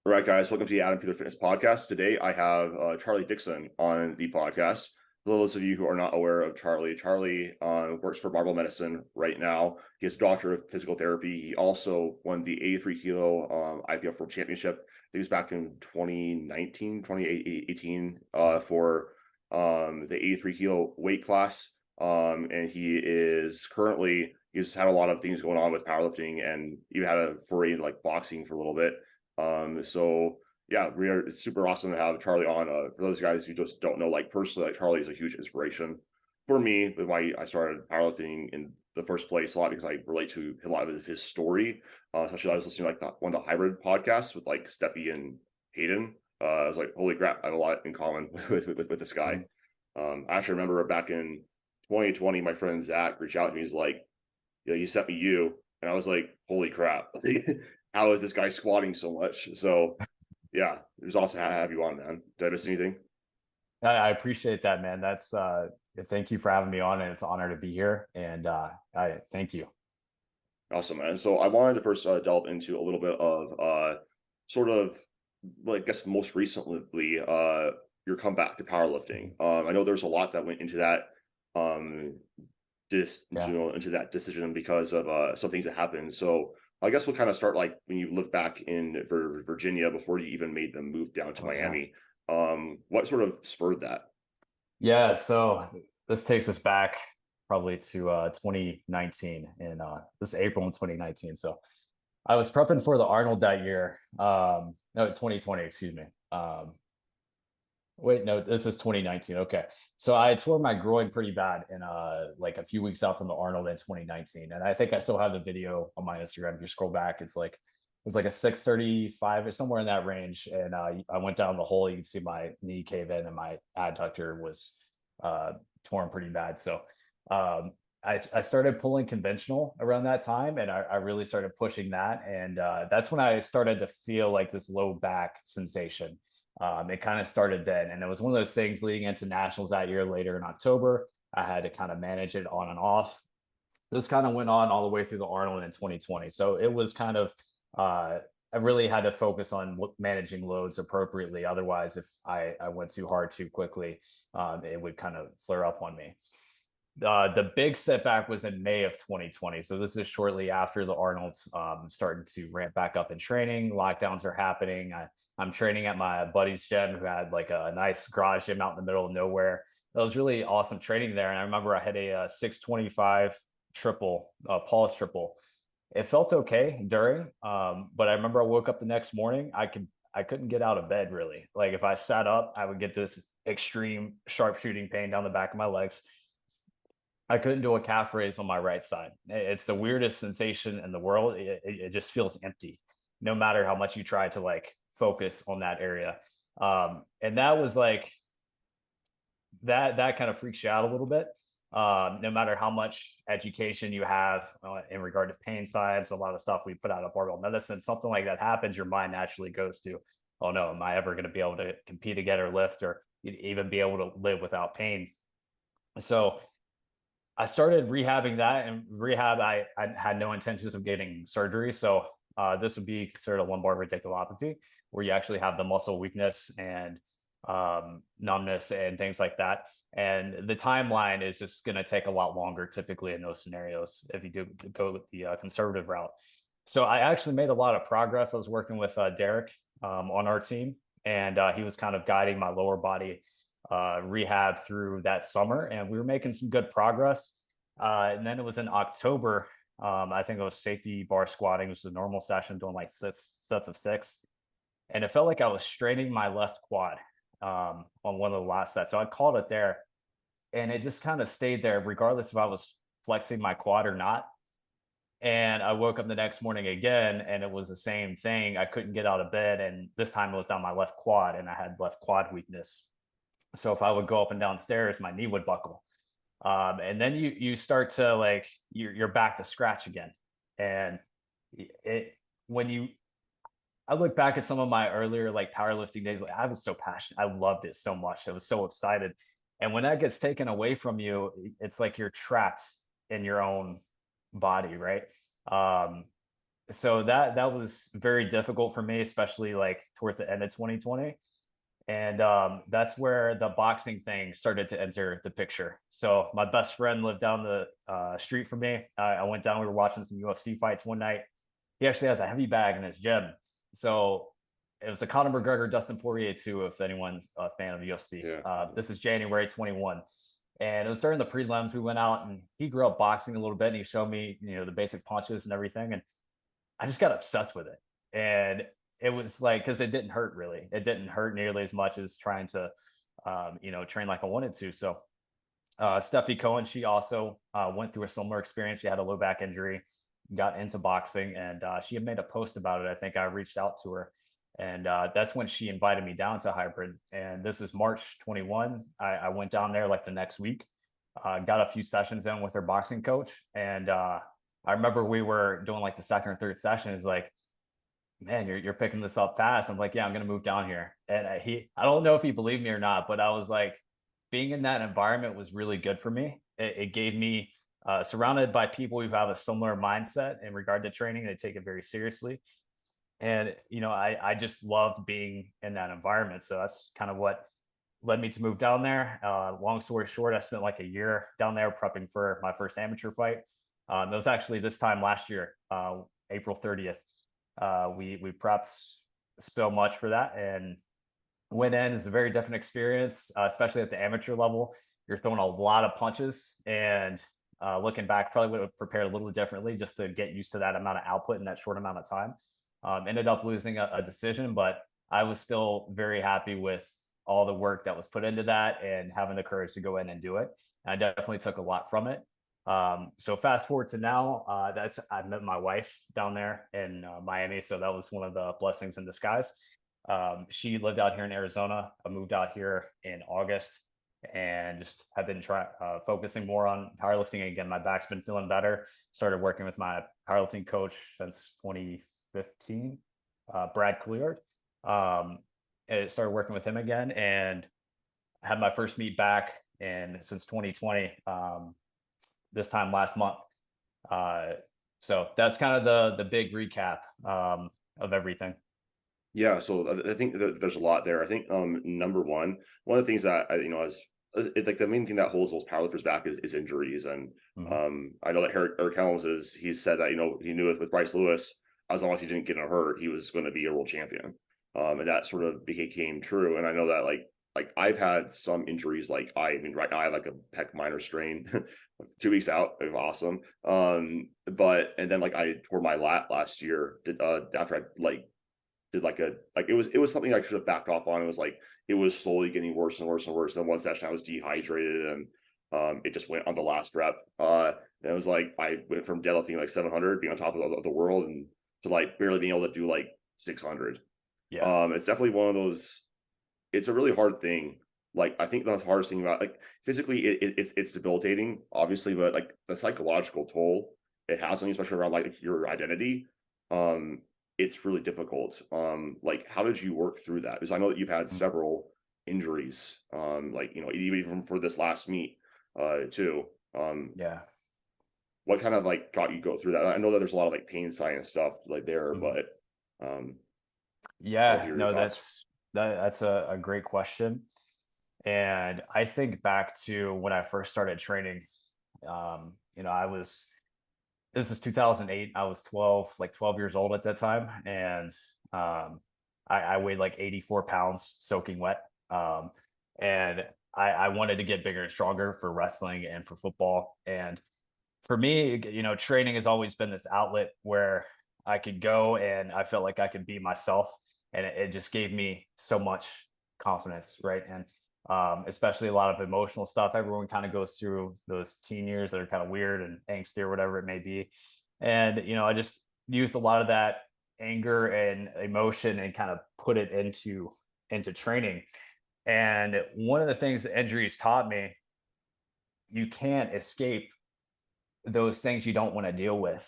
All right, guys, welcome to the Adam Peeler Fitness Podcast. Today I have Charlie Dickson on the podcast. For those of you who are not aware of Charlie, Charlie works for Barbell Medicine right now. He has a Doctorate of Physical Therapy. He also won the 83 kilo IPF World Championship. I think it was back in 2018 for the 83 kilo weight class. And he is currently, he's had a lot of things going on with powerlifting and even had a foray into like boxing for a little bit. So yeah, it's super awesome to have Charlie on. For those guys who just don't know, like personally, like Charlie is a huge inspiration for me. But why I started powerlifting in the first place, a lot because I relate to a lot of his story. Especially I was listening to like one of the hybrid podcasts with like Steffi and Hayden. I was like, holy crap, I have a lot in common with this guy. I actually remember back in 2020, my friend Zach reached out to me. He's like, yeah, you sent me you. And I was like, holy crap. How is this guy squatting so much? So yeah, it was awesome to have you on, man. Did I miss anything? I appreciate that, man. That's thank you for having me on, and it's an honor to be here. And I thank you. Awesome, man. So I wanted to first delve into a little bit of sort of, well, I guess most recently, your comeback to powerlifting. I know there's a lot that went into that, Yeah. into that decision because of some things that happened. So I guess we'll kind of start like when you lived back in Virginia before you even made the move down to Oh yeah. Miami. What sort of spurred that? Yeah. So this takes us back probably to 2019 and this April in 2019. So I was prepping for the Arnold that year. No, 2020, excuse me. Wait, no, this is 2019. Okay. So I tore my groin pretty bad in like a few weeks out from the Arnold in 2019. And I think I still have the video on my Instagram. If you scroll back, it's like a 635 or somewhere in that range. And I went down the hole. You can see my knee cave in and my adductor was uh torn pretty bad. So I started pulling conventional around that time and I really started pushing that. And that's when I started to feel like this low back sensation. It kind of started then. And it was one of those things leading into nationals that year later in October. I had to kind of manage it on and off. This kind of went on all the way through the Arnold in 2020. So it was kind of, I really had to focus on managing loads appropriately. Otherwise, if I went too hard too quickly, it would kind of flare up on me. The big setback was in May of 2020. So this is shortly after the Arnold's starting to ramp back up in training. Lockdowns are happening. I'm training at my buddy's gym who had like a nice garage gym out in the middle of nowhere. It was really awesome training there. And I remember I had a 625 triple, pulse triple. It felt okay during, but I remember I woke up the next morning. I couldn't get out of bed really. Like if I sat up, I would get this extreme sharp shooting pain down the back of my legs. I couldn't do a calf raise on my right side. It's the weirdest sensation in the world. It just feels empty, no matter how much you try to like focus on that area. And that was like that kind of freaks you out a little bit. No matter how much education you have in regard to pain science, a lot of stuff we put out of barbell medicine, something like that happens, your mind naturally goes to, oh no, am I ever going to be able to compete again or lift or even be able to live without pain? So I started rehabbing that, and rehab, I had no intentions of getting surgery. So this would be considered a lumbar radiculopathy, where you actually have the muscle weakness and numbness and things like that. And the timeline is just going to take a lot longer typically in those scenarios if you do go with the conservative route. So I actually made a lot of progress. I was working with Derek on our team, and he was kind of guiding my lower body rehab through that summer, and we were making some good progress. And then it was in October. I think it was safety bar squatting, which is a normal session, doing like six sets of six, and it felt like I was straining my left quad on one of the last sets. So I called it there, and it just kind of stayed there, regardless if I was flexing my quad or not. And I woke up the next morning again, and it was the same thing. I couldn't get out of bed, and this time it was down my left quad, and I had left quad weakness. So if I would go up and down stairs, my knee would buckle. And then you start to like you're back to scratch again. And it when you I look back at some of my earlier like powerlifting days, like I was so passionate. I loved it so much. I was so excited. And when that gets taken away from you, it's like you're trapped in your own body, right? Um, So that was very difficult for me, especially like towards the end of 2020. And that's where the boxing thing started to enter the picture. So my best friend lived down the street from me. I went down. We were watching some UFC fights one night. He actually has a heavy bag in his gym. So it was the Conor McGregor Dustin Poirier too. If anyone's a fan of UFC, Yeah. this is January 21, and it was during the prelims. We went out and he grew up boxing a little bit, and he showed me the basic punches and everything, and I just got obsessed with it. And it was like, because it didn't hurt really. It didn't hurt nearly as much as trying to, train like I wanted to. So, Steffi Cohen, she also went through a similar experience. She had a low back injury, got into boxing, and she had made a post about it. I think I reached out to her. And that's when she invited me down to hybrid. And this is March 21. I went down there like the next week, got a few sessions in with her boxing coach. And I remember we were doing like the second or third session. Is like, man, you're picking this up fast. I'm like, yeah, I'm gonna move down here. And I don't know if he believed me or not, but I was like, being in that environment was really good for me. It gave me surrounded by people who have a similar mindset in regard to training. They take it very seriously, and I just loved being in that environment. So that's kind of what led me to move down there. Long story short, I spent like a year down there prepping for my first amateur fight. It was actually this time last year, April 30th. We prepped so much for that and went in. It's a very different experience, especially at the amateur level. You're throwing a lot of punches, and looking back, probably would have prepared a little differently just to get used to that amount of output in that short amount of time. Ended up losing a decision, but I was still very happy with all the work that was put into that and having the courage to go in and do it. I definitely took a lot from it. So fast forward to now, that's I met my wife down there in Miami, so that was one of the blessings in disguise. She lived out here in Arizona. I moved out here in August and just have been focusing more on powerlifting again. My back's been feeling better. Started working with my powerlifting coach since 2015, Brad Couillard. I started working with him again, and I had my first meet back and since 2020. This time last month. Uh, so that's kind of the big recap of everything. Yeah, so I think that there's a lot there. I think number one of the things that as it's like the main thing that holds those powerlifters back is injuries. And Mhm. I know that Eric Helms he said that he knew with Bryce Lewis, as long as he didn't get hurt, he was going to be a world champion. And that sort of became true. And I know that like I've had some injuries. Like I mean, right now I have like a pec minor strain, 2 weeks out, awesome. But and then like I tore my lat last year. After I did it was something I should have backed off on. It was like it was slowly getting worse and worse and worse. Then one session I was dehydrated and it just went on the last rep. And it was like I went from deadlifting like 700, being on top of the world, and to like barely being able to do like 600. Yeah. It's definitely one of those. It's a really hard thing. Like I think the hardest thing about like physically it's debilitating, obviously, but like the psychological toll it has on you, especially around like your identity. Um, it's really difficult. Like how did you work through that? Because I know that you've had Mm. several injuries. Like even for this last meet, too. Yeah. What kind of like got you go through that? I know that there's a lot of like pain science stuff like there, Mhm. but um, love to Yeah. hear your No, thoughts. that's a great question. And I think back to when I first started training. I was this is 2008. I was 12 years old at that time, and I weighed like 84 pounds soaking wet. And I wanted to get bigger and stronger for wrestling and for football. And for me, training has always been this outlet where I could go and I felt like I could be myself, and it just gave me so much confidence, right? And especially a lot of emotional stuff. Everyone kind of goes through those teen years that are kind of weird and angsty or whatever it may be, and I just used a lot of that anger and emotion and kind of put it into training. And one of the things that injuries taught me, you can't escape those things you don't want to deal with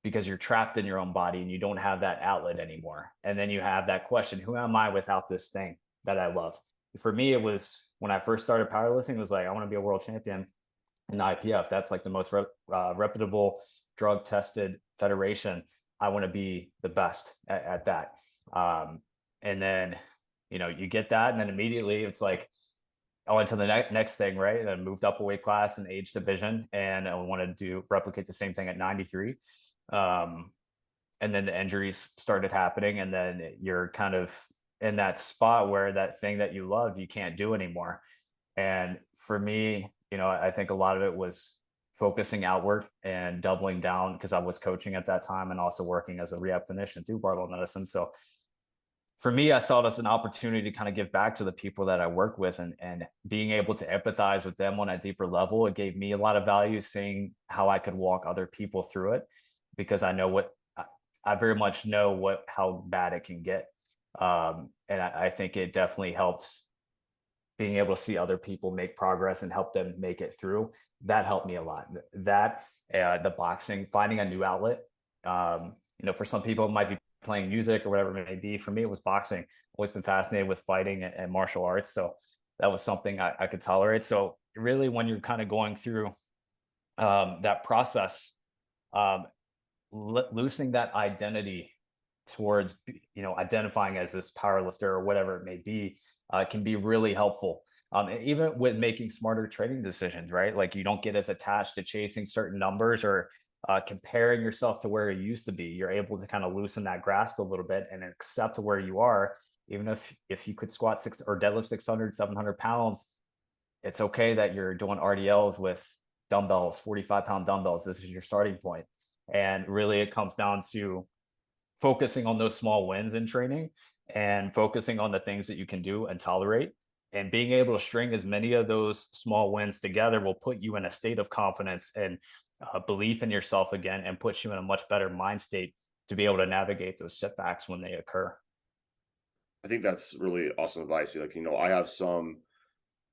because you're trapped in your own body and you don't have that outlet anymore. And then you have that question, who am I without this thing that I love? For me, it was when I first started powerlifting, it was like, I want to be a world champion in the IPF. That's like the most reputable drug tested federation. I want to be the best at that. And then, you get that, and then immediately it's like, I went to the next thing, right? And I moved up a weight class in age division, and I wanted to replicate the same thing at 93. Um, and then the injuries started happening, and then you're kind of in that spot where that thing that you love, you can't do anymore. And for me, I think a lot of it was focusing outward and doubling down because I was coaching at that time and also working as a rehab clinician through barbell medicine. So for me, I saw it as an opportunity to kind of give back to the people that I work with, and being able to empathize with them on a deeper level. It gave me a lot of value, seeing how I could walk other people through it, because I know I very much know how bad it can get. And I think it definitely helped being able to see other people make progress and help them make it through. That helped me a lot. That, the boxing, finding a new outlet. For some people, it might be playing music or whatever it may be. For me, it was boxing. Always been fascinated with fighting and martial arts. So that was something I could tolerate. So really, when you're kind of going through that process, um, loosening that identity towards, identifying as this power lifter or whatever it may be, can be really helpful. And even with making smarter training decisions, right? Like, you don't get as attached to chasing certain numbers or comparing yourself to where you used to be. You're able to kind of loosen that grasp a little bit and accept where you are. Even if you could squat six or deadlift 600, 700 pounds, it's okay that you're doing RDLs with dumbbells, 45-pound dumbbells. This is your starting point. And really, it comes down to focusing on those small wins in training and focusing on the things that you can do and tolerate, and being able to string as many of those small wins together will put you in a state of confidence and belief in yourself again, and puts you in a much better mind state to be able to navigate those setbacks when they occur. I think that's really awesome advice. Like, I have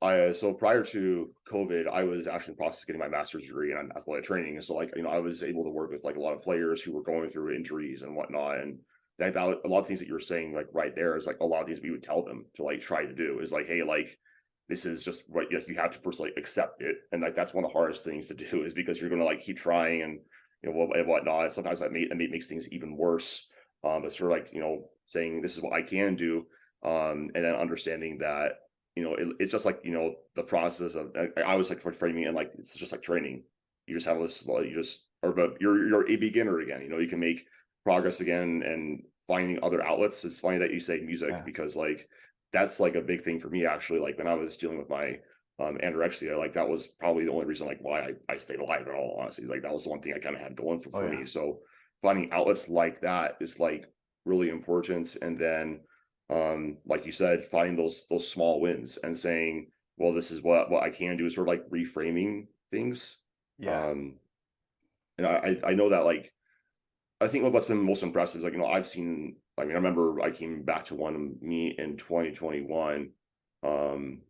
I so prior to COVID, I was actually in the process of getting my master's degree in athletic training. And so, like, I was able to work with like a lot of players who were going through injuries and whatnot. And that a lot of things that you were saying, like right there, is like a lot of things we would tell them to like try to do is like, hey, like, this is just what, like, you have to first like accept it. And like that's one of the hardest things to do, is because you're gonna like keep trying and and whatnot. And sometimes makes things even worse. But sort of like, saying this is what I can do. And then understanding that it's just like, the process of, I was like, for framing it, like, it's just like training. You just have this, well, but you're a beginner again. You can make progress again, and finding other outlets. It's funny that you say music, Yeah. because like that's like a big thing for me, actually. Like, when I was dealing with my anorexia, like that was probably the only reason like why I stayed alive at all, honestly. Like, that was the one thing I kind of had going Oh for yeah. me. So finding outlets like that is like really important. And then like you said, finding those small wins and saying, well, this is what I can do, is sort of like reframing things. Yeah. um and I know that, like, I think what's been most impressive is, like, I've seen, I mean, I remember I came back to one meet in 2021 um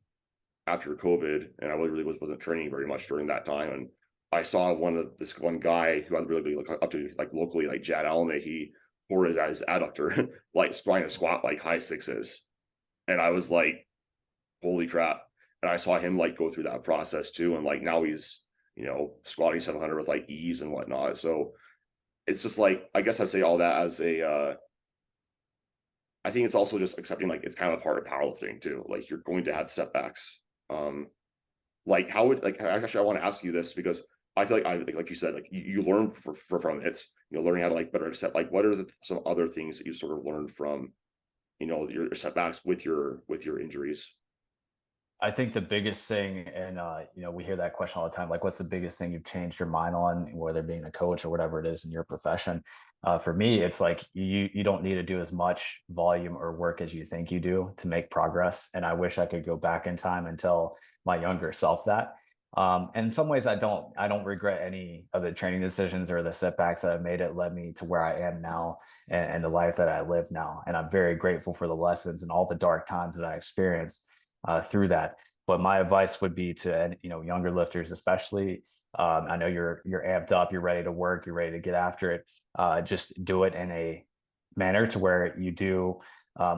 after COVID, and I really wasn't training very much during that time. And I saw this one guy who I really look up to, like, locally, like Jad Alame. He tore his adductor, like trying to squat like high sixes. And I was like, holy crap. And I saw him like go through that process too. And like now he's, squatting 700 with like ease and whatnot. So it's just like, I guess I say all that as I think it's also just accepting, like, it's kind of a part of powerlifting too. Like, you're going to have setbacks. Um, like, how would, like, actually, I want to ask you this, because I feel like like you said, like, you learn from it, learning how to like better accept, like, what are some other things that you sort of learned from, your setbacks with your injuries? I think the biggest thing, and we hear that question all the time, like, what's the biggest thing you've changed your mind on, whether being a coach or whatever it is in your profession? For me, it's like, you don't need to do as much volume or work as you think you do to make progress. And I wish I could go back in time and tell my younger self that. And in some ways, I don't regret any of the training decisions or the setbacks that I've made. It led me to where I am now, and the life that I live now. And I'm very grateful for the lessons and all the dark times that I experienced through that. But my advice would be to, younger lifters, especially. I know you're amped up, you're ready to work, you're ready to get after it. Just do it in a manner to where you do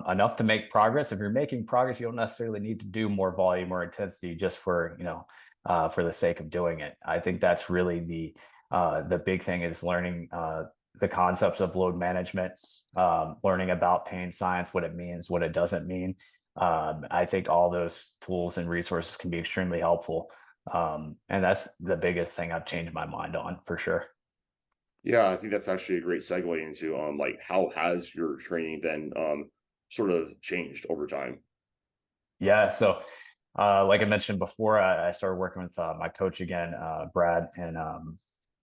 enough to make progress. If you're making progress, you don't necessarily need to do more volume or intensity just for the sake of doing it. I think that's really the big thing, is learning the concepts of load management, learning about pain science, what it means, what it doesn't mean. I think all those tools and resources can be extremely helpful. And that's the biggest thing I've changed my mind on for sure. Yeah, I think that's actually a great segue into like how has your training then sort of changed over time? Yeah. So, like I mentioned before, I started working with my coach again, Brad, and I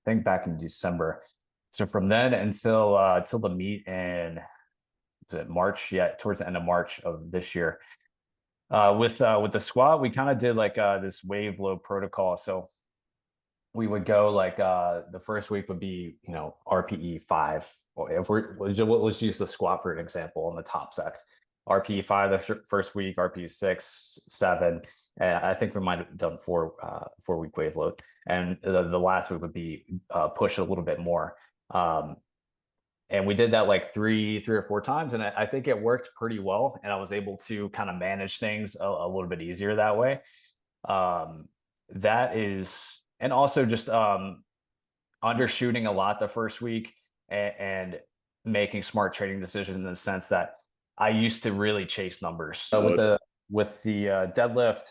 think back in December. So from then until the meet in, was it March? Yeah, towards the end of March of this year. With the squat, we kind of did like this wave load protocol. So we would go like the first week would be, RPE 5. Or if let's use the squat for an example on the top sets. RPE 5 the first week, RPE 6, 7, and I think we might have done 4 week wave load, and the last week would be push a little bit more. And we did that like three or four times, and I think it worked pretty well, and I was able to kind of manage things a little bit easier that way. Um, that is, and also just undershooting a lot the first week, and making smart trading decisions in the sense that I used to really chase numbers. With the deadlift,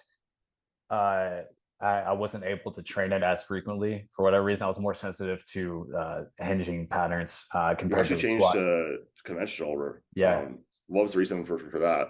uh, I wasn't able to train it as frequently for whatever reason. I was more sensitive to hinging patterns You compared to actually the changed squat. to conventional, or Yeah, what was the reason for that?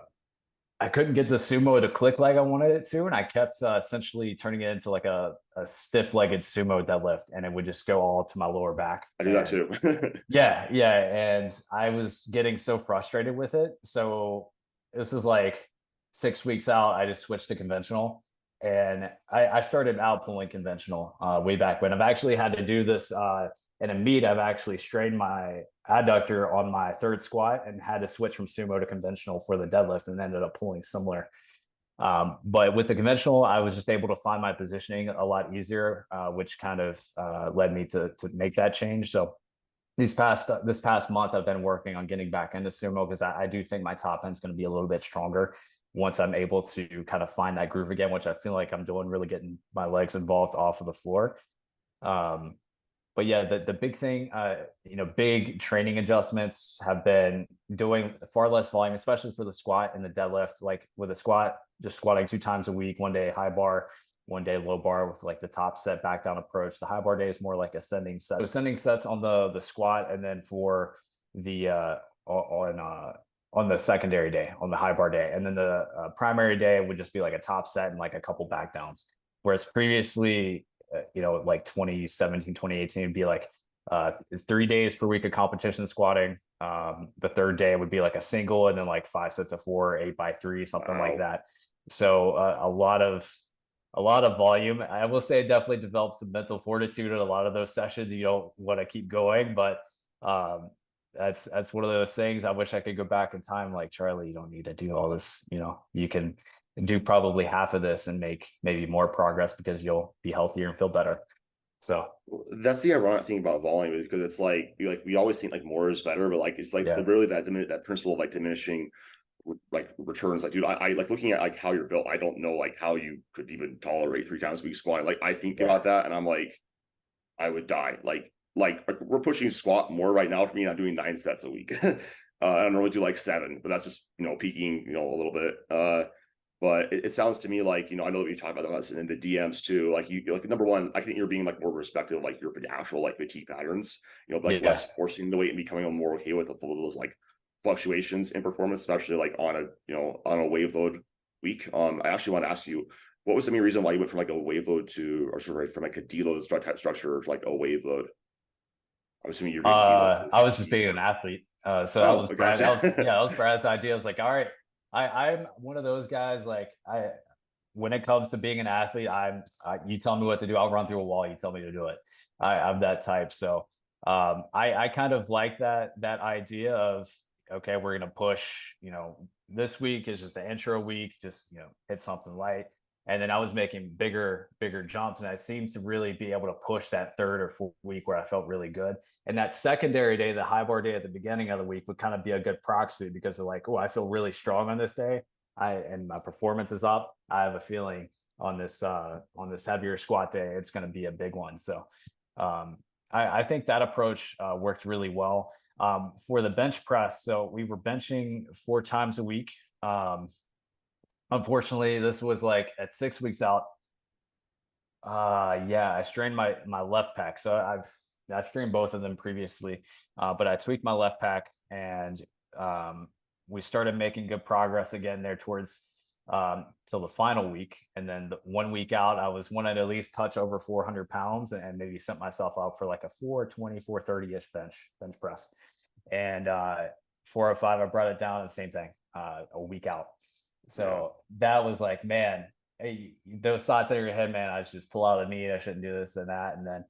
I couldn't get the sumo to click like I wanted it to, and I kept essentially turning it into like a stiff-legged sumo deadlift, and it would just go all to my lower back. I do that And too. yeah, yeah, and I was getting so frustrated with it. So this is like 6 weeks out. I just switched to conventional, and I started out pulling conventional way back when. I've actually had to do this in a meet. I've actually strained my adductor on my third squat and had to switch from sumo to conventional for the deadlift, and ended up pulling similar. But with the conventional, I was just able to find my positioning a lot easier, which kind of led me to make that change. So this past month, I've been working on getting back into sumo because I do think my top end is going to be a little bit stronger once I'm able to kind of find that groove again, which I feel like I'm doing, really getting my legs involved off of the floor. Um, but yeah, the big thing, big training adjustments have been doing far less volume, especially for the squat and the deadlift. Like with a squat, just squatting 2 times a week, one day high bar, one day low bar with like the top set back down approach. The high bar day is more like ascending set. So ascending sets on the squat, and then for the on the secondary day, on the high bar day, and then the primary day would just be like a top set and like a couple back downs. Whereas previously, like 2017, 2018 would be like it's 3 days per week of competition squatting. The third day would be like a single, and then like 5 sets of 4, 8x3, something like Wow. that. So a lot of volume. I will say it definitely develops some mental fortitude in a lot of those sessions. You don't want to keep going, but um, that's one of those things. I wish I could go back in time, like Charlie. You don't need to do all this. You can do probably half of this and make maybe more progress because you'll be healthier and feel better. So That's the ironic thing about volume, is because it's like we always think like more is better, but like it's like yeah, really that principle of like diminishing like returns. Like, dude, I like looking at like how you're built. I don't know like how you could even tolerate 3 times a week squat. Like I think yeah, about that and I'm like, I would die. Like we're pushing squat more right now for me. I'm doing 9 sets a week. I don't normally do like 7, but that's just peaking a little bit. But it sounds to me like I know that we talked about that in the DMs too. Like you like number one, I think you're being like more respectful of like your actual like fatigue patterns. Like yeah. less forcing the weight and becoming more okay with those like fluctuations in performance, especially like on a on a wave load week. I actually want to ask you, what was the main reason why you went from like a wave load to, or sorry, from like a deload type structure to like a wave load? I'm assuming you're doing deload for I was just fatigue, being an or athlete. So that oh, was I Brad. That was gotcha. yeah, that was Brad's idea. I was like, all right, I'm one of those guys. Like when it comes to being an athlete, you tell me what to do, I'll run through a wall. You tell me to do it. I'm that type. So I kind of like that idea of, okay, we're gonna push. This week is just the intro week. Just hit something light. And then I was making bigger jumps, and I seemed to really be able to push that third or fourth week where I felt really good. And that secondary day, the high bar day at the beginning of the week, would kind of be a good proxy because they're like, oh, I feel really strong on this day. And my performance is up. I have a feeling on this heavier squat day, it's going to be a big one. So I think that approach worked really well for the bench press. So we were benching 4 times a week. Um, Unfortunately, this was like at 6 weeks out. Yeah, I strained my left pec. So I've strained both of them previously, but I tweaked my left pec, and um, we started making good progress again there towards till the final week. And then the 1 week out, I was wanting to at least touch over 400 pounds and maybe set myself up for like a 420, 430 ish bench press. And 405, I brought it down, and same thing, a week out. Yeah. So that was like, man, hey, those thoughts in your head, man, I should just pull out the meat. I shouldn't do this and that. And then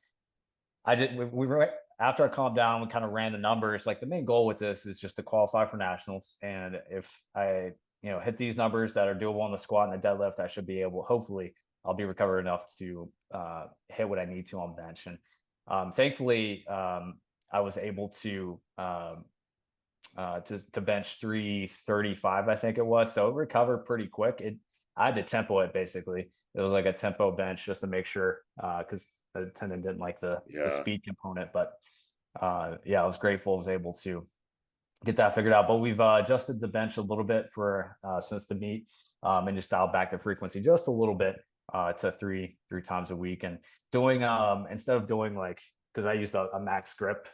I did. We were after I calmed down. We kind of ran the numbers. Like the main goal with this is just to qualify for nationals. And if I, hit these numbers that are doable on the squat and the deadlift, I should be able. Hopefully, I'll be recovered enough to hit what I need to on bench. And thankfully, I was able to bench 335, I think it was. So it recovered pretty quick. I had to tempo it basically. It was like a tempo bench just to make sure, because the tendon didn't like the Yeah. speed component. But yeah, I was grateful I was able to get that figured out. But we've adjusted the bench a little bit for since the meet, and just dialed back the frequency just a little bit to three times a week, and doing instead of doing like, because I used a max grip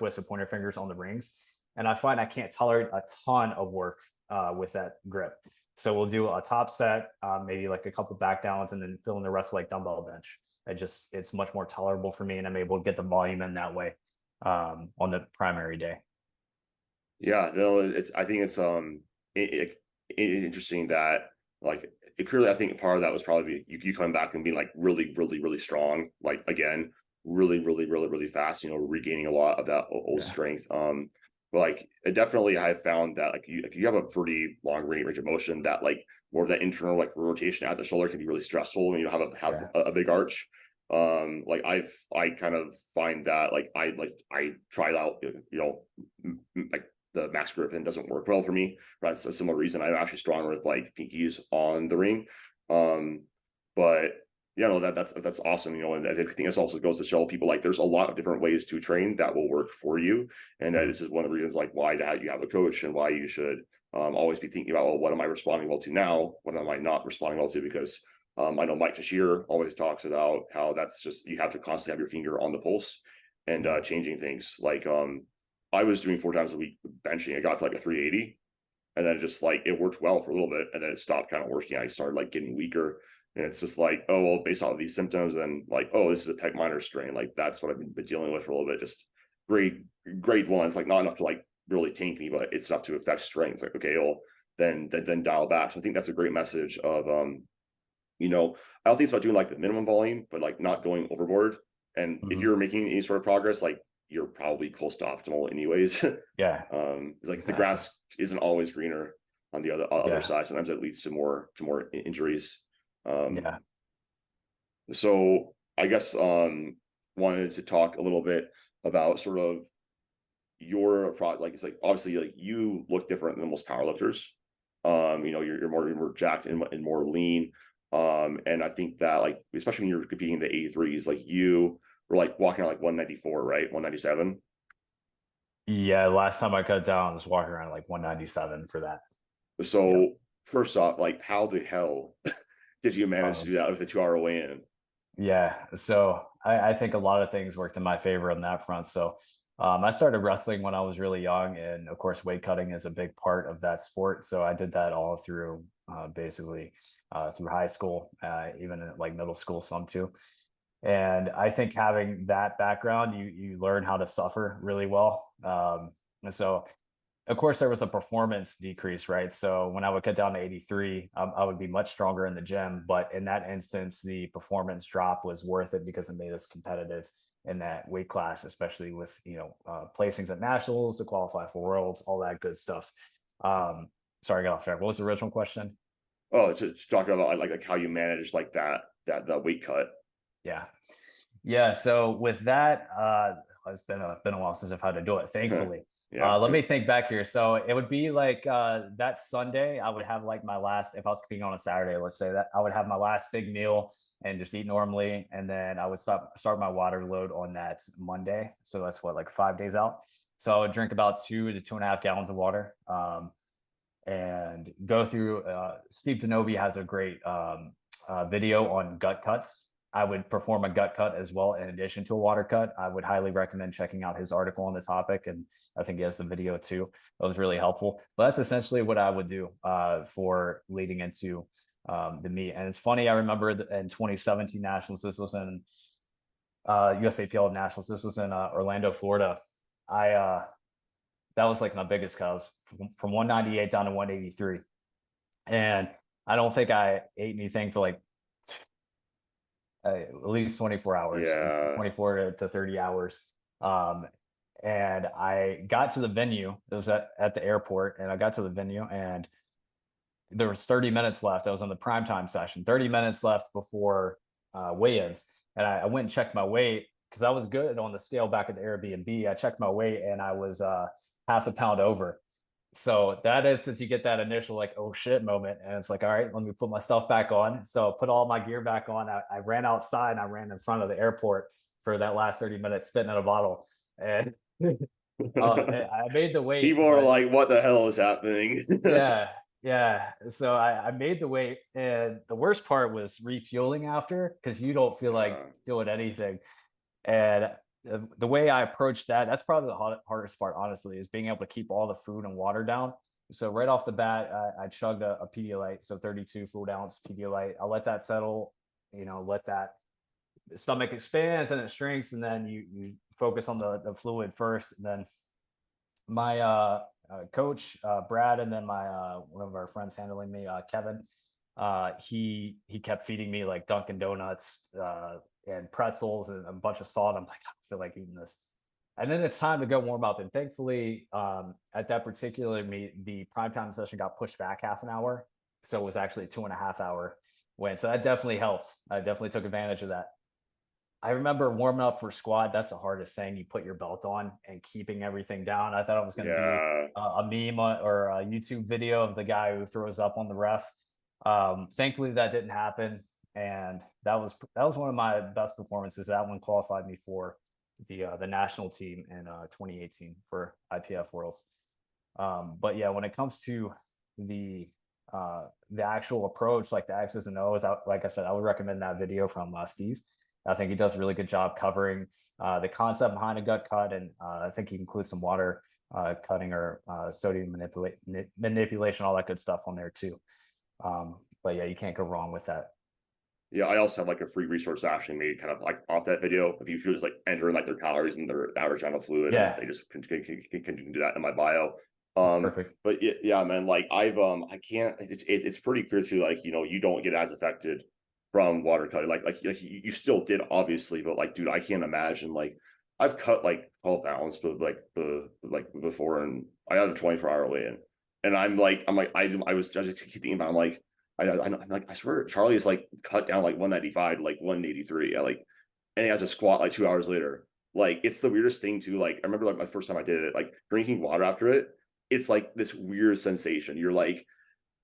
with the pointer fingers on the rings, and I find I can't tolerate a ton of work with that grip. So we'll do a top set, maybe like a couple back downs, and then fill in the rest of like dumbbell bench. It's much more tolerable for me, and I'm able to get the volume in that way on the primary day. Yeah, no, I think it's interesting that like it clearly I think part of that was probably you coming back and being like really, really, really strong, like again, really, really, really, really fast, regaining a lot of that old Yeah, strength. But like it definitely I've found that like you have a pretty long range of motion that like more of that internal like rotation at the shoulder can be really stressful when you have yeah, a big arch. Like I kind of find that like I tried out like the max grip and doesn't work well for me. That's a similar reason I'm actually stronger with like pinkies on the ring. Um, but yeah, no, that's awesome. And I think this also goes to show people like there's a lot of different ways to train that will work for you. And mhm, this is one of the reasons like why you have a coach and why you should always be thinking about, well, what am I responding well to now? What am I not responding well to? Because I know Mike Tashir always talks about how that's just you have to constantly have your finger on the pulse and mhm. changing things. Like I was doing 4 times a week benching. I got to like a 380, and then just like it worked well for a little bit, and then it stopped kind of working. I started like getting weaker, and it's just like, oh well, based off of these symptoms, and like, oh, this is a pec minor strain. Like that's what I've been dealing with for a little bit. Just grade one. It's like not enough to like really tank me, but it's enough to affect strength. Like okay, well then dial back. So I think that's a great message of I don't think it's about doing like the minimum volume, but like not going overboard. And if Mhm. you're making any sort of progress, like you're probably close to optimal anyways. Yeah, It's like the exactly. grass isn't always greener on the other Yeah, side. Sometimes it leads to more injuries. Um, yeah. so I guess wanted to talk a little bit about sort of your product. Like it's like obviously like you look different than most powerlifters. You're more jacked and more lean. And I think that like especially when you're competing in the 83s, like you were like walking around like 194, right? 197. Yeah, last time I cut down, I was walking around like 197 for that. Yep. So first off, like how the hell did you manage to do that Was with a 2 hour weigh-in? Yeah. So I think a lot of things worked in my favor on that front. So I started wrestling when I was really young. And of course, weight cutting is a big part of that sport. So I did that all through basically through high school, even in like middle school, some too. And I think having that background, you learn how to suffer really well. And so of course there was a performance decrease, right? So when I would cut down to 83, I would be much stronger in the gym, but in that instance the performance drop was worth it because it made us competitive in that weight class, especially with placings at nationals to qualify for worlds, all that good stuff. Sorry, I got off track. What was the original question? Oh, to talk about like how you manage like that weight cut. Yeah. Yeah, so with that, it's been a while since I've had to do it, thankfully. Yeah. Let me think back here. So it would be like that Sunday, I would have like my last, if I was competing on a Saturday, let's say that I would have my last big meal and just eat normally. And then I would start my water load on that Monday. So that's what, like 5 days out. So I would drink about 2 to 2.5 gallons of water. And go through. Steve Denovi has a great video on gut cuts. I would perform a gut cut as well in addition to a water cut. I would highly recommend checking out his article on the topic, and I think he has the video too. That was really helpful. But that's essentially what I would do for leading into the meet. And it's funny, I remember in 2017 Nationals, this was in USAPL Nationals, this was in Orlando, Florida. I that was like my biggest cause from 198 down to 183. And I don't think I ate anything for like at least 24 hours, Yeah. 24 to 30 hours. Um, and I got to the venue. It was at the airport, and I got to the venue, and there was 30 minutes left. I was on the primetime session, 30 minutes left before weigh-ins. And I went and checked my weight because I was good on the scale back at the Airbnb. I checked my weight, and I was half a pound over. So that is, since you get that initial like, oh shit moment, and it's like, all right, let me put my stuff back on. So put all my gear back on. I ran outside and I ran in front of the airport for that last 30 minutes, spitting in a bottle. And I made the weight, People are but like, what the hell is happening? yeah, yeah. So I made the weight, and the worst part was refueling after, because you don't feel like Yeah. doing anything. And the way I approached that, that's probably the hardest part, honestly, is being able to keep all the food and water down. So right off the bat, I chugged a Pedialyte, so 32 fluid ounce Pedialyte. I'll let that settle, let that stomach expands and it shrinks, and then you focus on the fluid first. And then my coach Brad, and then my one of our friends handling me, Kevin, he kept feeding me like Dunkin' Donuts and pretzels and a bunch of salt. I'm like, I don't feel like eating this. And then it's time to go warm up. And thankfully, at that particular meet, the primetime session got pushed back half an hour. So it was actually a 2.5 hour win. So that definitely helps. I definitely took advantage of that. I remember warming up for squat. That's the hardest thing. You put your belt on and keeping everything down. I thought it was going to be Yeah. a meme or a YouTube video of the guy who throws up on the ref. Thankfully, that didn't happen, and that was one of my best performances. That one qualified me for the national team in 2018 for IPF Worlds. But yeah, when it comes to the the actual approach, like the X's and O's, like I said, I would recommend that video from Steve. I think he does a really good job covering the concept behind a gut cut, and I think he includes some water cutting or sodium manipulation, all that good stuff on there too. But yeah, you can't go wrong with that. Yeah, I also have like a free resource actually made kind of like off that video. If you just like enter in like their calories and their average amount of fluid, and Yeah, they just can do that in my bio. that's perfect. But yeah, man, like I can't. It's pretty clear too. Like you don't get as affected from water cutting. Like you still did obviously, but like dude, I can't imagine like I've cut like 12 pounds, but like before, and I had a 24-hour weigh-in, and I was just keep thinking about, I'm like. I'm like, I swear Charlie is like cut down like 195 to like 183. And he has a squat like 2 hours later. Like, it's the weirdest thing too. Like, I remember like my first time I did it, like drinking water after it, it's like this weird sensation. You're like,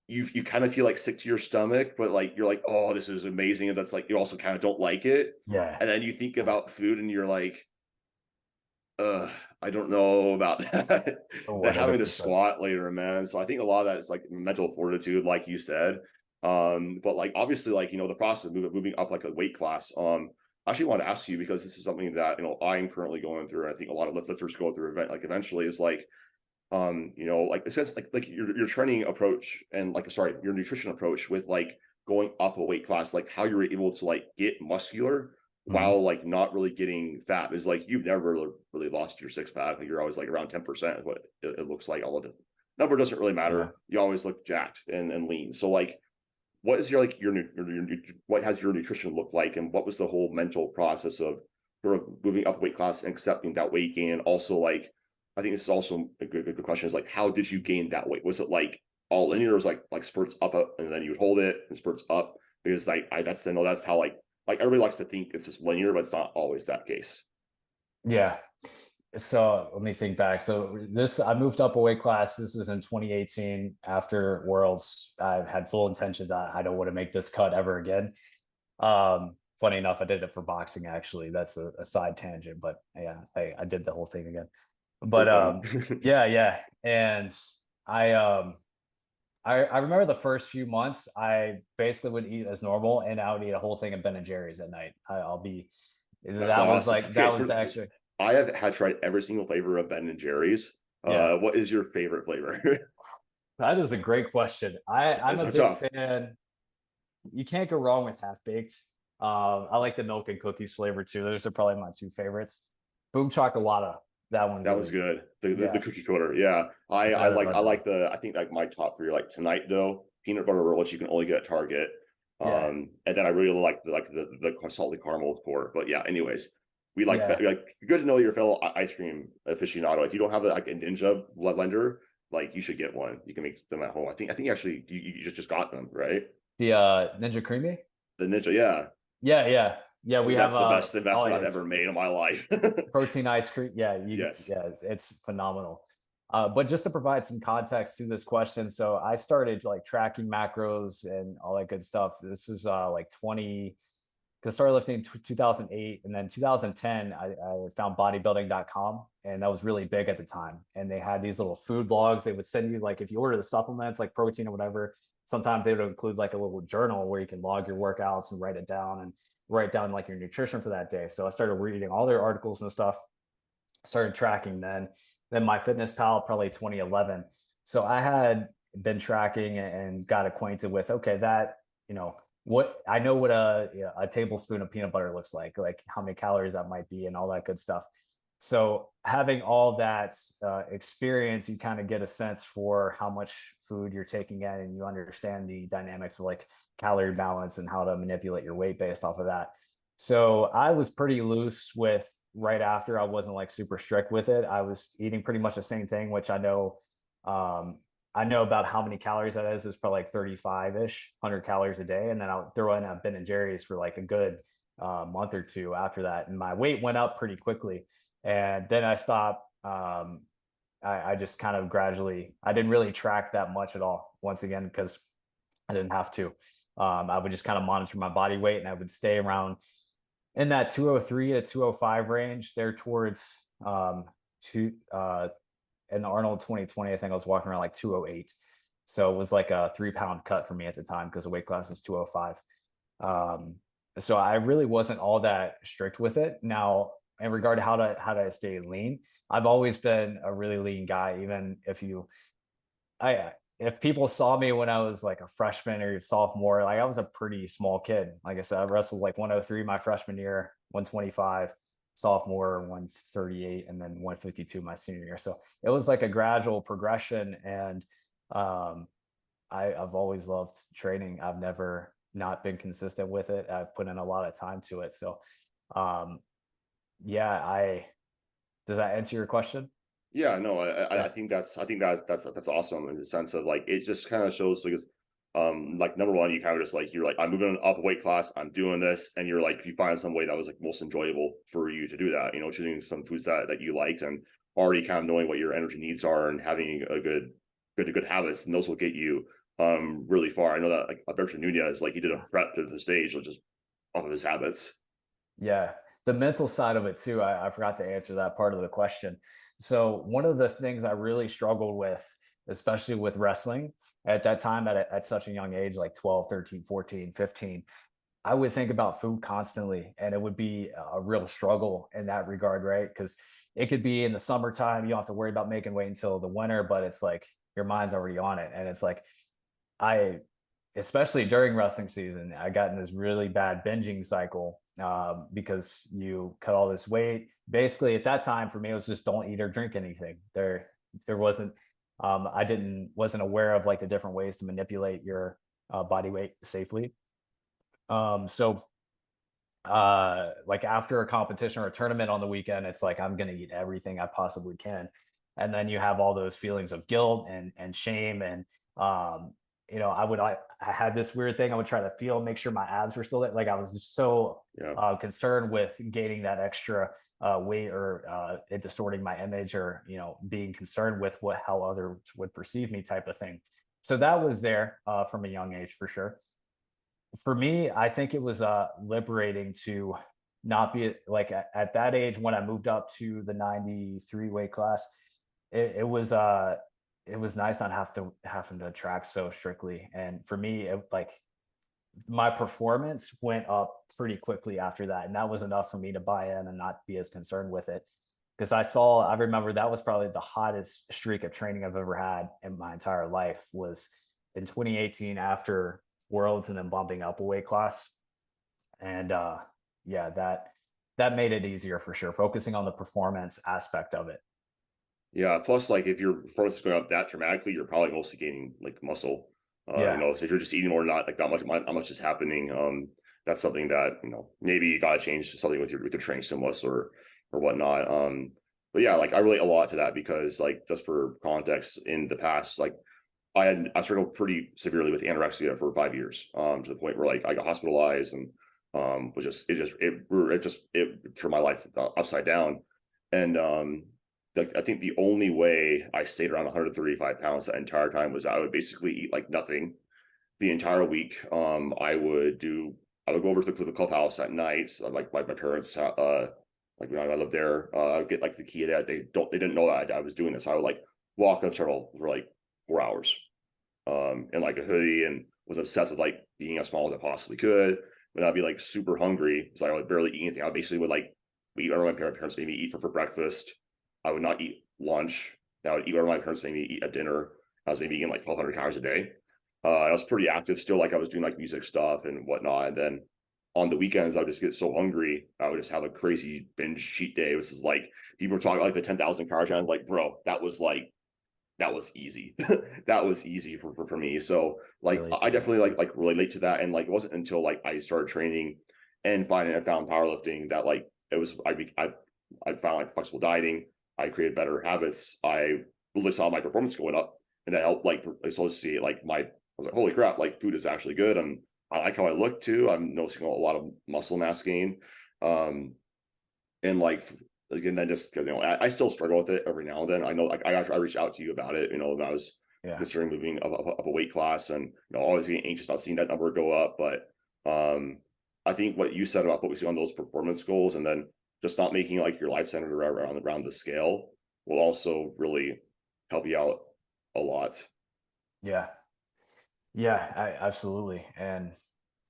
you kind of feel like sick to your stomach, but like you're like, oh, this is amazing. And that's like, you also kind of don't like it. Yeah. And then you think about food and you're like, I don't know about that. That having to 100%. squat later, man. So I think a lot of that is like mental fortitude, like you said. But like obviously, like the process of moving up like a weight class. I actually want to ask you, because this is something that I'm currently going through, and I think a lot of lifters go through event like eventually, is like like it says like your training approach, and like sorry, your nutrition approach with like going up a weight class, like how you're able to like get muscular Mhm. while like not really getting fat. Is like you've never really lost your six pack. Like you're always like around 10% is what it looks like. All of the number doesn't really Yeah. matter. You always look jacked and lean. So like what is your like what has your nutrition look like, and what was the whole mental process of sort of moving up weight class and accepting that weight gain? Also, like I think this is also a good question, is like how did you gain that weight? Was it like all linear, or was like spurts up and then you would hold it and spurts up? Because like that's how like everybody likes to think it's just linear, but it's not always that case. Yeah. So let me think back. So I moved up a weight class. This was in 2018 after Worlds. I had full intentions. I don't want to make this cut ever again. Funny enough, I did it for boxing actually. That's a side tangent, but yeah, I did the whole thing again. For But fun. yeah, yeah. And I I remember the first few months I basically would eat as normal and I would eat a whole thing of Ben and Jerry's at night. I'll be That's that was awesome. like that Okay, was for just actually I have had tried every single flavor of Ben and Jerry's. yeah. What is your favorite flavor? That is a great question. I'm It's a so big tough. fan. You can't go wrong with half baked. I like the milk and cookies flavor too. Those are probably my two favorites. Boom chocolate. That one's That was really good. good. The Yeah, cookie coater. Yeah. my favorite I right like now. the I think like my top three are like Tonight Dough, peanut butter roll, which you can only get at Target. Yeah, And then I really like the salted caramel core. But yeah, anyways, yeah, like good to know you're a fellow ice cream aficionado. If you don't have like a Ninja blood blender, like you should get one. You can make them at home. I think actually you just got them, right? the Ninja Creamy. The Ninja, yeah. Yeah, yeah, yeah. We have That's the best oh investment yeah, I've ever made in my life. protein ice cream. Yeah, Yes. yeah, it's phenomenal. But just to provide some context to this question, so I started like tracking macros and all that good stuff. This was like 20, because I started lifting in 2008, and then 2010 I found bodybuilding.com, and that was really big at the time. And they had these little food logs. They would send you like if you order the supplements like protein or whatever, sometimes they would include like a little journal where you can log your workouts and write it down and write down like your nutrition for that day. So I started reading all their articles and stuff, started tracking then my fitness pal probably 2011. So I had been tracking and got acquainted with, okay, that, you know, what I know what a tablespoon of peanut butter looks like how many calories that might be and all that good stuff. So having all that experience, you kind of get a sense for how much food you're taking in, and you understand the dynamics of like calorie balance and how to manipulate your weight based off of that. So I was pretty loose with right after. I wasn't like super strict with it. I was eating pretty much the same thing, which um, I know about how many calories that is. It's probably like 35-ish, 100 calories a day. And then I'll throw in a Ben and Jerry's for like a good month or two after that. And my weight went up pretty quickly. And then I stopped. I just kind of gradually, I didn't really track that much at all, once again, because I didn't have to. I would just kind of monitor my body weight and I would stay around in that 203 to 205 range there towards two in the Arnold 2020. I think I was walking around like 208. So it was like a 3 pound cut for me at the time because the weight class was 205. Um, so I really wasn't all that strict with it. Now, in regard to how to stay lean, I've always been a really lean guy. Even I if people saw me when I was like a freshman or sophomore, like I was a pretty small kid. Like I said, I wrestled like 103 my freshman year, 125 sophomore, 138, and then 152 my senior year. So it was like a gradual progression. And um, I've always loved training. I've never not been consistent with it. I've put in a lot of time to it. So um, yeah, I does that answer your question? Yeah, no, Yeah. I think that's awesome in the sense of like it just kind of shows because like number one, you kind of just like you're like I'm moving up a weight class, I'm doing this, and you're like you find some way that was like most enjoyable for you to do that, you know, choosing some foods that you liked and already kind of knowing what your energy needs are and having a good habits, and those will get you really far. I know that like Alberto Nunez, like he did a prep to the stage, just off of his habits. Yeah, the mental side of it too. I forgot to answer that part of the question. So one of the things I really struggled with, especially with wrestling at that time at such a young age, like 12, 13, 14, 15, I would think about food constantly, and it would be a real struggle in that regard, right? Because it could be in the summertime, you don't have to worry about making weight until the winter, but it's like your mind's already on it. And it's like I, especially during wrestling season, I got in this really bad binging cycle because you cut all this weight. Basically, at that time for me, it was just don't eat or drink anything. There wasn't. I didn't wasn't aware of like the different ways to manipulate your body weight safely. So like after a competition or a tournament on the weekend, it's like I'm gonna eat everything I possibly can. And then you have all those feelings of guilt and shame and I had this weird thing. I would try to feel, make sure my abs were still there. Like I was just so Yeah. concerned with gaining that extra weight, or it distorting my image, or being concerned with how others would perceive me, type of thing. So that was there from a young age for sure. For me, I think it was liberating to not be like at that age when I moved up to the 93 weight class. It was nice not having to track so strictly. And for me, my performance went up pretty quickly after that, and that was enough for me to buy in and not be as concerned with it. Because I remember that was probably the hottest streak of training I've ever had in my entire life, was in 2018 after Worlds, and then bumping up a weight class. And yeah, that made it easier for sure, focusing on the performance aspect of it. Yeah. Plus, like if your performance is going up that dramatically, you're probably mostly gaining like muscle. Yeah, So if you're just eating more, not much is happening. That's something that maybe you gotta change something with your training stimulus or whatnot. But yeah, like I relate a lot to that because like just for context, in the past, like I struggled pretty severely with anorexia for 5 years, to the point where like I got hospitalized and was just it turned my life upside down. And I think the only way I stayed around 135 pounds the entire time was I would basically eat like nothing the entire week. I would go over to the clubhouse at night, like my parents, like when I lived there. I would get like the key that they didn't know that I was doing this. I would like walk on shuttle for like 4 hours, in like a hoodie, and was obsessed with like being as small as I possibly could. When I'd be like super hungry, so I would barely eat anything. I basically would like eat whatever my parents made me eat for breakfast. I would not eat lunch. I would eat whatever my parents made me eat at dinner. I was maybe eating like 1,200 calories a day. I was pretty active still, like I was doing like music stuff and whatnot. And then on the weekends, I would just get so hungry. I would just have a crazy binge cheat day. This is like people were talking like the 10,000 calorie challenge. Like, bro, that was easy. That was easy for me. So like relate I to that. definitely like relate to that. And like it wasn't until like I started training and found powerlifting that like it was I found like flexible dieting. I created better habits. I really saw my performance going up, and that helped like associate like my, I was like, holy crap, like food is actually good. I like how I look too. I'm noticing a lot of muscle mass gain. And like again, then just because I still struggle with it every now and then. I know like I reached out to you about it, when I was Yeah. considering moving up a weight class, and always being anxious about seeing that number go up. But I think what you said about focusing on those performance goals and then just not making like your life centered around the scale will also really help you out a lot. Yeah. Yeah, absolutely. And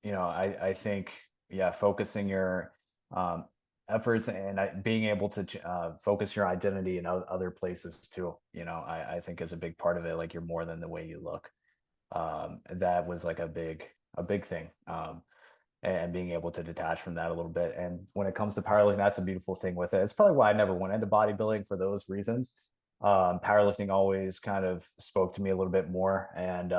I think, yeah, focusing your um, efforts, and being able to focus your identity in other places too. I think is a big part of it. Like, you're more than the way you look. That was like a big thing. And being able to detach from that a little bit. And when it comes to powerlifting, that's a beautiful thing with it. It's probably why I never went into bodybuilding, for those reasons. Powerlifting always kind of spoke to me a little bit more. And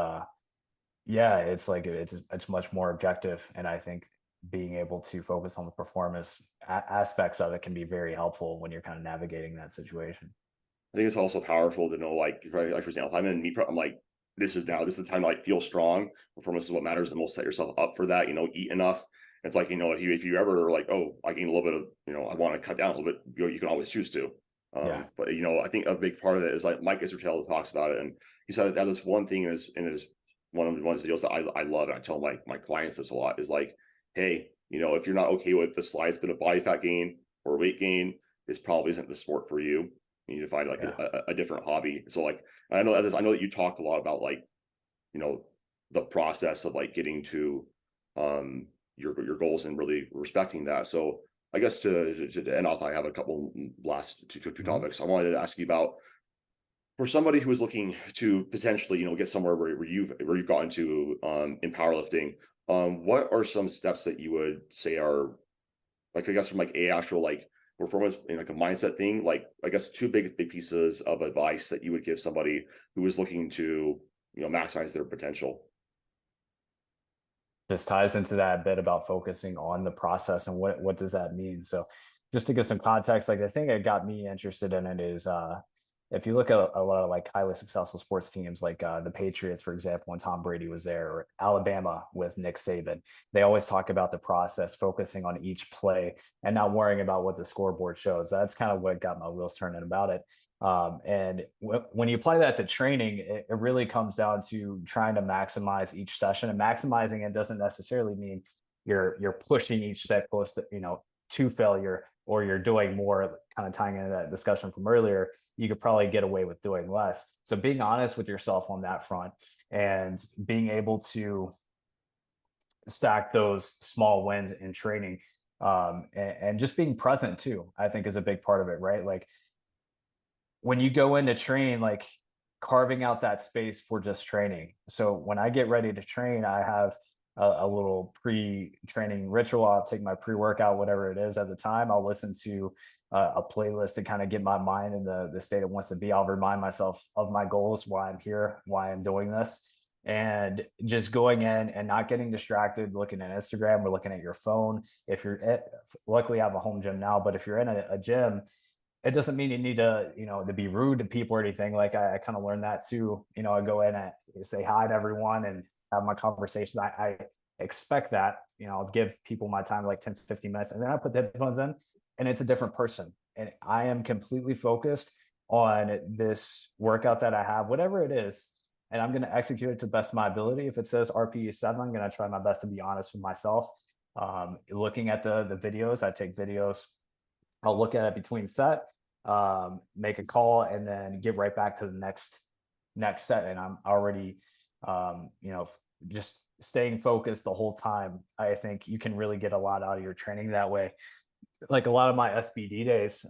yeah, it's like it's much more objective, and I think being able to focus on the performance aspects of it can be very helpful when you're kind of navigating that situation. I think it's also powerful to know, like, like for example, if I'm in me, I'm like, this is the time to like feel strong. Performance is what matters the most. Set yourself up for that. Eat enough. It's like if you ever like, oh, I gain a little bit of, I want to cut down a little bit. You can always choose to. Yeah, But I think a big part of it is like Mike Israel talks about it, and he said that this one thing is in his one of his videos that I love, and I tell my clients this a lot, is like, hey, if you're not okay with the slightest bit of body fat gain or weight gain, this probably isn't the sport for you. You need to find like yeah, a different hobby. So like I know that you talked a lot about like you know the process of like getting to your goals and really respecting that. So I guess to end off, I have a couple last two mhm. topics. I wanted to ask you about, for somebody who is looking to potentially get somewhere where you've gotten to in powerlifting. What are some steps that you would say are, like, I guess from like a actual like performance and like a mindset thing, like I guess two big pieces of advice that you would give somebody who is looking to maximize their potential? This ties into that bit about focusing on the process, and what does that mean. So, just to give some context, like the thing that got me interested in it is if you look at a lot of like highly successful sports teams, like the Patriots, for example, when Tom Brady was there, or Alabama with Nick Saban, they always talk about the process, focusing on each play and not worrying about what the scoreboard shows. That's kind of what got my wheels turning about it. And when you apply that to training, it really comes down to trying to maximize each session. And maximizing it doesn't necessarily mean you're pushing each set close to, to failure, or you're doing more, kind of tying into that discussion from earlier. You could probably get away with doing less. So being honest with yourself on that front, and being able to stack those small wins in training, and just being present too, I think is a big part of it, right? Like when you go in to train, like carving out that space for just training. So when I get ready to train, I have a little pre-training ritual. I'll take my pre-workout, whatever it is at the time. I'll listen to a playlist to kind of get my mind in the state it wants to be. I'll remind myself of my goals, why I'm here, why I'm doing this, and just going in and not getting distracted, looking at Instagram or looking at your phone. If you're at, luckily I have a home gym now, but if you're in a gym, it doesn't mean you need to, to be rude to people or anything. Like I kind of learned that too. I go in and say hi to everyone and have my conversation. I expect that, I'll give people my time, like 10, 15 minutes, and then I put the headphones in and it's a different person. And I am completely focused on this workout that I have, whatever it is. And I'm going to execute it to the best of my ability. If it says RPE 7, I'm going to try my best to be honest with myself. Looking at the videos, I take videos. I'll look at it between set, make a call, and then get right back to the next set. And I'm already, just staying focused the whole time. I think you can really get a lot out of your training that way. Like a lot of my SBD days,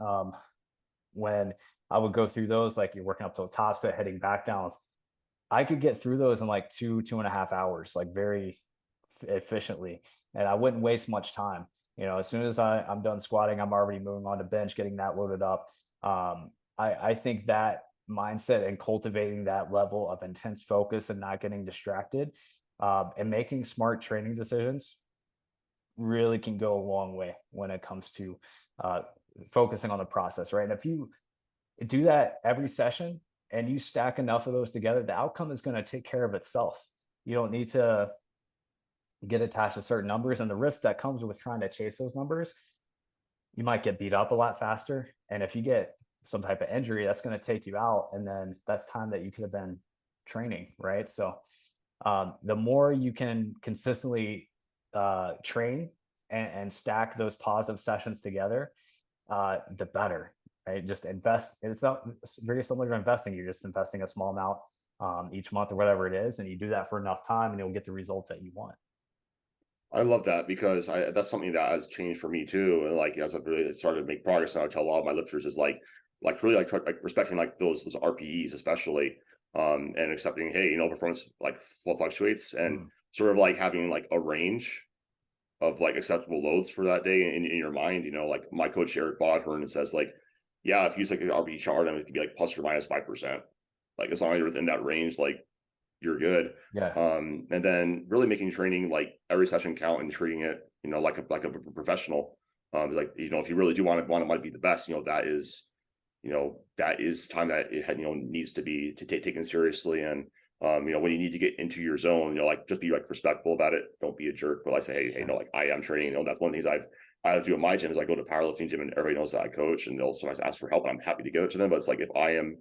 when I would go through those, like you're working up to a top set, heading back downs, I could get through those in like 2.5 hours, like very efficiently, and I wouldn't waste much time. As soon as I'm done squatting, I'm already moving on to bench, getting that loaded up. I think that mindset and cultivating that level of intense focus and not getting distracted, and making smart training decisions really can go a long way when it comes to focusing on the process, right? And if you do that every session and you stack enough of those together, the outcome is going to take care of itself. You don't need to get attached to certain numbers, and the risk that comes with trying to chase those numbers, you might get beat up a lot faster. And if you get some type of injury, that's going to take you out. And then that's time that you could have been training, right? So the more you can consistently train and stack those positive sessions together, the better, right? Just invest. It's very similar to investing. You're just investing a small amount each month or whatever it is, and you do that for enough time, and you'll get the results that you want. I love that because that's something that has changed for me too. And like as I've really started to make progress, and I tell a lot of my lifters is like really like respecting like those RPEs especially, and accepting, hey, performance like fluctuates, and Mm. sort of like having like a range of like acceptable loads for that day in your mind. Like my coach Eric Bodhorn says, like, yeah, if you use like an RPE chart, and it could be like plus or minus 5%. Like as long as you're within that range, like you're good. Yeah. And then really making training like every session count and treating it, like a professional. Like, if you really do want it might be the best, that is time that it had, needs to be taken seriously. And when you need to get into your zone, like just be like respectful about it. Don't be a jerk. But I say, hey, like I am training. That's one of the things I do in my gym is I go to powerlifting gym and everybody knows that I coach, and they'll sometimes ask for help, and I'm happy to give it to them. But it's like if I am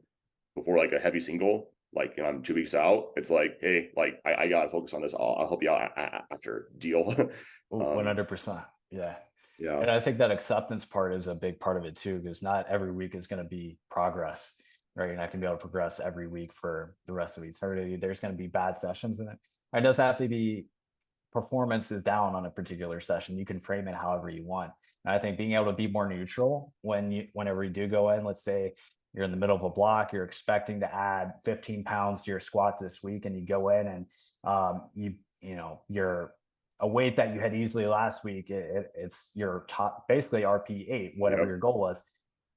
before like a heavy single, like I'm 2 weeks out, it's like, hey, like I gotta focus on this. I'll help you out after deal. 100%. Yeah. Yeah, And I think that acceptance part is a big part of it too, because not every week is going to be progress, right? You're not going to be able to progress every week for the rest of eternity. There's going to be bad sessions in it. It doesn't have to be performance is down on a particular session. You can frame it however you want. And I think being able to be more neutral whenever you do go in, let's say you're in the middle of a block, you're expecting to add 15 pounds to your squat this week, and you go in and you're a weight that you had easily last week. It's your top, basically RP8, whatever yep. your goal was.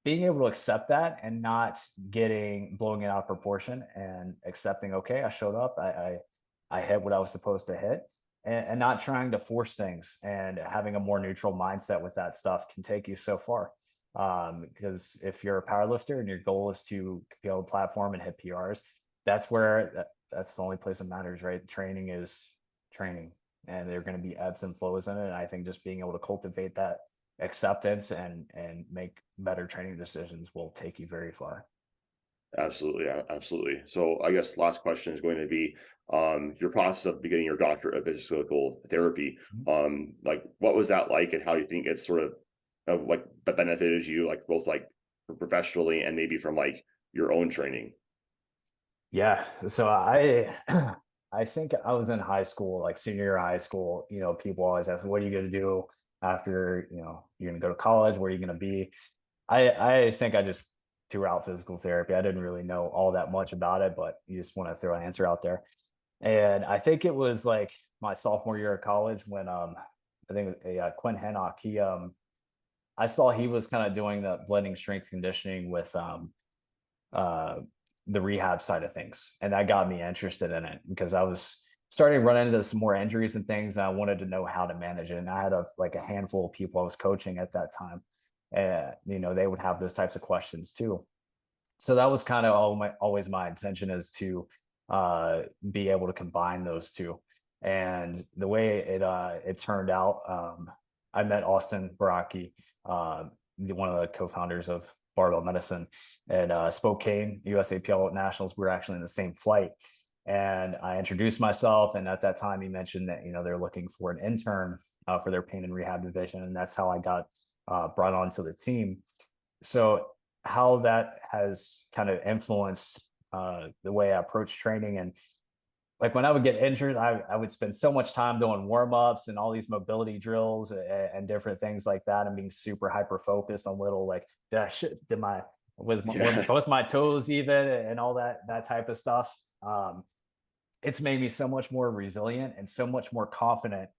Being able to accept that and not blowing it out of proportion, and accepting, okay, I showed up, I hit what I was supposed to hit, and not trying to force things, and having a more neutral mindset with that stuff can take you so far. Because if you're a powerlifter and your goal is to compete on the platform and hit PRs, that's where that's the only place that matters, right? Training is training, and there are going to be ebbs and flows in it. And I think just being able to cultivate that acceptance and make better training decisions will take you very far. Absolutely, absolutely. So I guess last question is going to be your process of getting your doctorate of physical therapy. Mhm. Like what was that like, and how do you think it's sort of like benefited you, like both like professionally and maybe from like your own training? Yeah. So I I think I was in high school, like senior year of high school, people always ask, what are you going to do after, you're going to go to college? Where are you going to be? I think I just threw out physical therapy. I didn't really know all that much about it, but you just want to throw an answer out there. And I think it was like my sophomore year of college when I think Quinn Hennock, I saw he was kind of doing the blending strength conditioning with uh the rehab side of things. And that got me interested in it because I was starting to run into some more injuries and things, and I wanted to know how to manage it. And I had a handful of people I was coaching at that time. And they would have those types of questions too. So that was kind of always my intention, is to be able to combine those two. And the way it turned out, I met Austin Baraki, one of the co-founders of Barbell Medicine, and Spokane USAPL Nationals. We were actually in the same flight, and I introduced myself. And at that time, he mentioned that they're looking for an intern for their pain and rehab division, and that's how I got brought onto the team. So how that has kind of influenced the way I approach training. And like when I would get injured, I would spend so much time doing warm-ups and all these mobility drills and different things like that, and being super hyper focused on little, like, did my were Yeah, both my toes even, and all that type of stuff. It's made me so much more resilient and so much more confident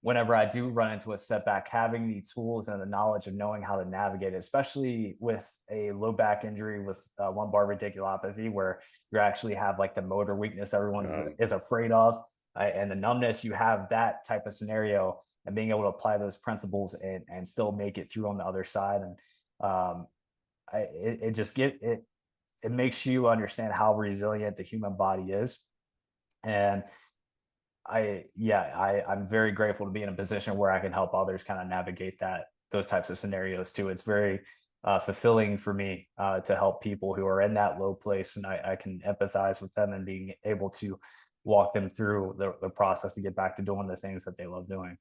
whenever I do run into a setback, having the tools and the knowledge of knowing how to navigate it, especially with a low back injury with lumbar radiculopathy, where you actually have like the motor weakness everyone um, is afraid of, and the numbness. You have that type of scenario, and being able to apply those principles and still make it through on the other side. And it just it makes you understand how resilient the human body is. And I'm very grateful to be in a position where I can help others kind of navigate those types of scenarios too. It's very fulfilling for me to help people who are in that low place, and I can empathize with them and being able to walk them through the process to get back to doing the things that they love doing.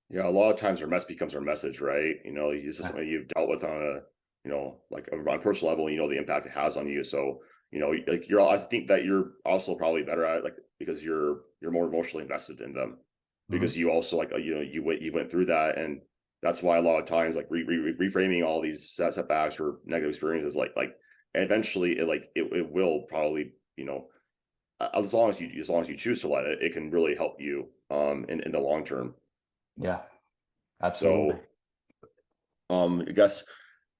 yeah. A lot of times, our mess becomes our message, right? It's just Yeah. something you've dealt with on a like on a personal level. The impact it has on you. So like I think that you're also probably better at it, like because you're more emotionally invested in them Mhm. because you also like you went through that, and that's why a lot of times like reframing all these setbacks or negative experiences, like eventually it will probably as long as you choose to let it can really help you in the long term. Yeah, absolutely. So I guess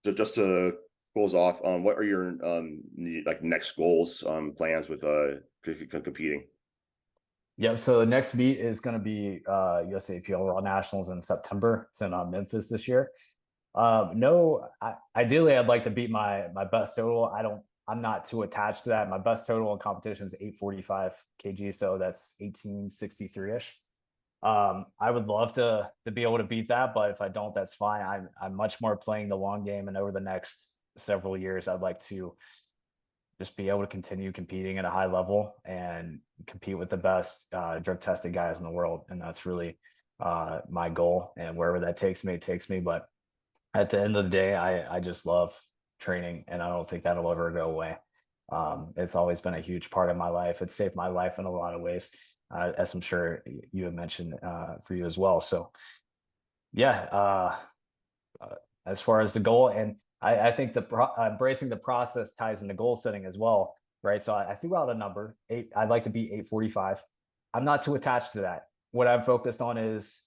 just to close off, what are your like next goals, plans with competing? Yeah, so the next meet is going to be USAPL Raw Nationals in September. It's in Memphis this year. No, ideally, I'd like to beat my best total. I'm not too attached to that. My best total in competition is 845 kg, so that's 1863 ish. I would love to be able to beat that, but if I don't, that's fine. I'm much more playing the long game, and over the next several years, I'd like to just be able to continue competing at a high level and compete with the best drug tested guys in the world, and that's really my goal. And wherever that takes me, it takes me. But at the end of the day, I just love training, and I don't think that'll ever go away. It's always been a huge part of my life. It saved my life in a lot of ways, as I'm sure you have mentioned for you as well. So yeah, as far as the goal, and I think embracing the process ties into goal setting as well, right? So I threw out a number eight. I'd like to be 845. I'm not too attached to that. What I'm focused on is,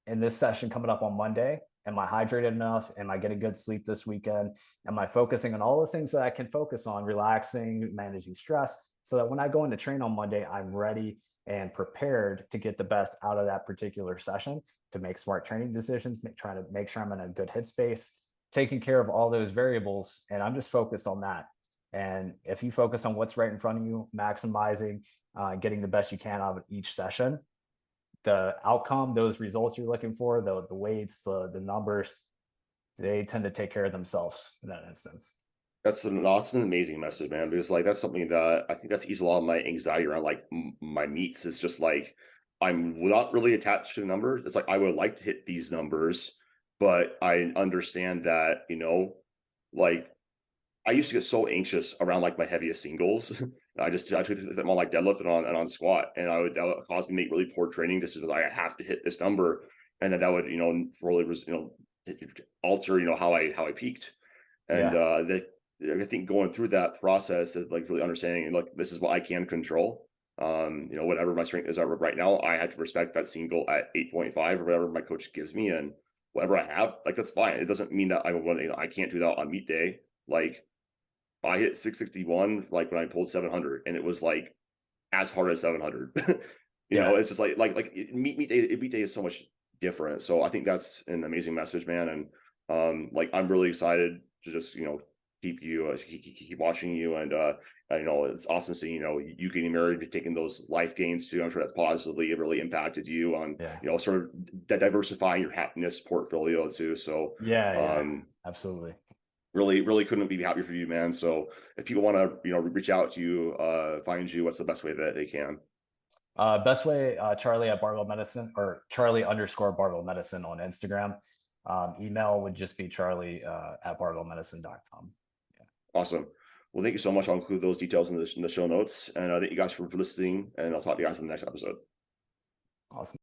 in this session coming up on Monday, am I hydrated enough? Am I getting good sleep this weekend? Am I focusing on all the things that I can focus on, relaxing, managing stress, so that when I go into train on Monday, I'm ready and prepared to get the best out of that particular session, to make smart training decisions, trying to make sure I'm in a good headspace taking care of all those variables, and I'm just focused on that. And if you focus on what's right in front of you, maximizing, getting the best you can out of each session, the outcome, those results you're looking for, the weights, the numbers, they tend to take care of themselves in that instance. That's an amazing message, man. Because like that's something that I think that's eased a lot of my anxiety around like my meets. It's just like I'm not really attached to the numbers. It's like I would like to hit these numbers, but I understand that, like I used to get so anxious around like my heaviest singles. I took them on like deadlift and on squat, and that would cause me to make really poor training decisions. Like, I have to hit this number, and then that would really was alter how I peaked. And Yeah. I think going through that process of like really understanding, and look, this is what I can control. Whatever my strength is right now, I have to respect that single at 8.5 or whatever my coach gives me, and whatever I have, like that's fine. It doesn't mean that I can't do that on meet day. Like I hit 661 like when I pulled 700, and it was like as hard as 700. Yeah. It's just meet day is so much different. So I think that's an amazing message, man. And like I'm really excited to just keep watching you, and it's awesome seeing you getting married, taking those life gains too. I'm sure that's positively really impacted you on Yeah. sort of diversifying your happiness portfolio too. So Yeah. Yeah. um Absolutely. really couldn't be happier for you, man. So if people want to reach out to you, find you, what's the best way that they can? Best way, Charlie at Barbell Medicine, or Charlie_Barbell Medicine on Instagram. Email would just be Charlie at barbellmedicine.com. Yeah. Awesome. Well, thank you so much. I'll include those details in the show notes, and thank you guys for listening, and I'll talk to you guys in the next episode. Awesome.